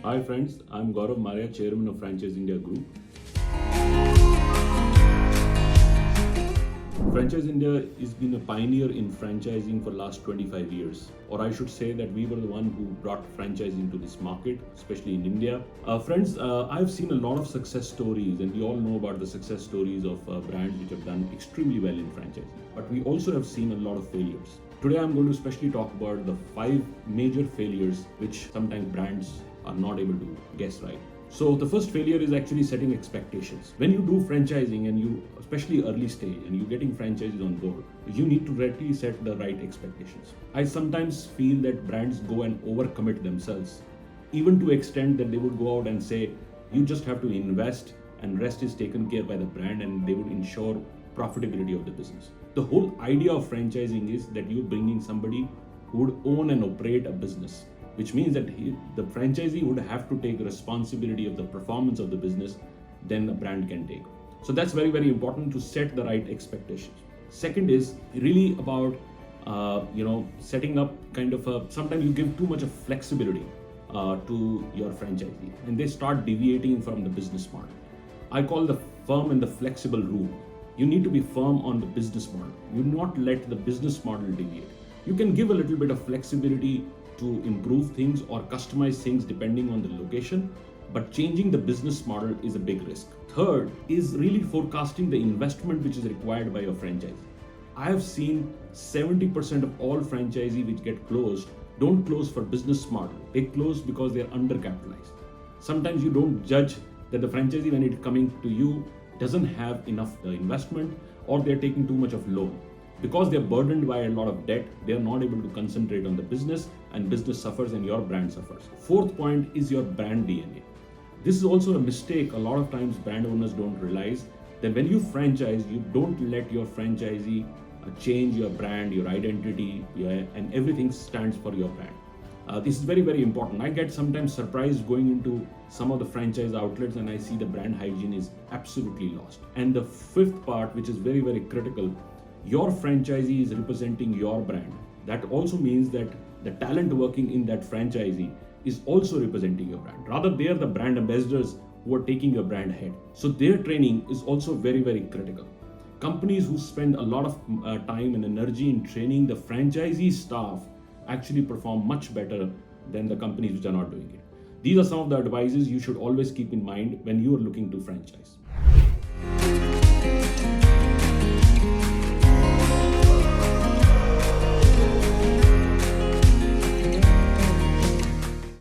Hi friends, I'm Gaurav Marya, Chairman of Franchise India Group. Franchise India has been a pioneer in franchising for the last 25 years. Or I should say that we were the one who brought franchising to this market, especially in India. Friends, I've seen a lot of success stories, and we all know about the success stories of brands which have done extremely well in franchising. But we also have seen a lot of failures. Today I'm going to especially talk about the 5 major failures which sometimes brands are not able to guess right. So the first failure is actually setting expectations. When you do franchising and you, especially early stage, and you're getting franchises on board, you need to really set the right expectations. I sometimes feel that brands go and overcommit themselves, even to extent that they would go out and say, you just have to invest and rest is taken care by the brand, and they would ensure profitability of the business. The whole idea of franchising is that you're bringing somebody who would own and operate a business, which means that the franchisee would have to take responsibility of the performance of the business, then the brand can take. So that's very, very important to set the right expectations. Second is really about setting up kind of sometimes you give too much of flexibility to your franchisee, and they start deviating from the business model. I call the firm and the flexible rule. You need to be firm on the business model. You not let the business model deviate. You can give a little bit of flexibility to improve things or customize things depending on the location, but changing the business model is a big risk. Third is really forecasting the investment which is required by your franchisee. I have seen 70% of all franchisees which get closed don't close for business model. They close because they're undercapitalized. Sometimes you don't judge that the franchisee, when it's coming to you, doesn't have enough investment, or they're taking too much of loan. Because they're burdened by a lot of debt, they are not able to concentrate on the business, and business suffers and your brand suffers. Fourth point is your brand DNA. This is also a mistake. A lot of times brand owners don't realize that when you franchise, you don't let your franchisee change your brand, your identity, and everything stands for your brand. This is very, very important. I get sometimes surprised going into some of the franchise outlets and I see the brand hygiene is absolutely lost. And the fifth part, which is very, very critical, your franchisee is representing your brand. That also means that the talent working in that franchisee is also representing your brand. Rather, they are the brand ambassadors who are taking your brand ahead. So their training is also very, very critical. Companies who spend a lot of time and energy in training the franchisee staff actually perform much better than the companies which are not doing it. These are some of the advices you should always keep in mind when you are looking to franchise.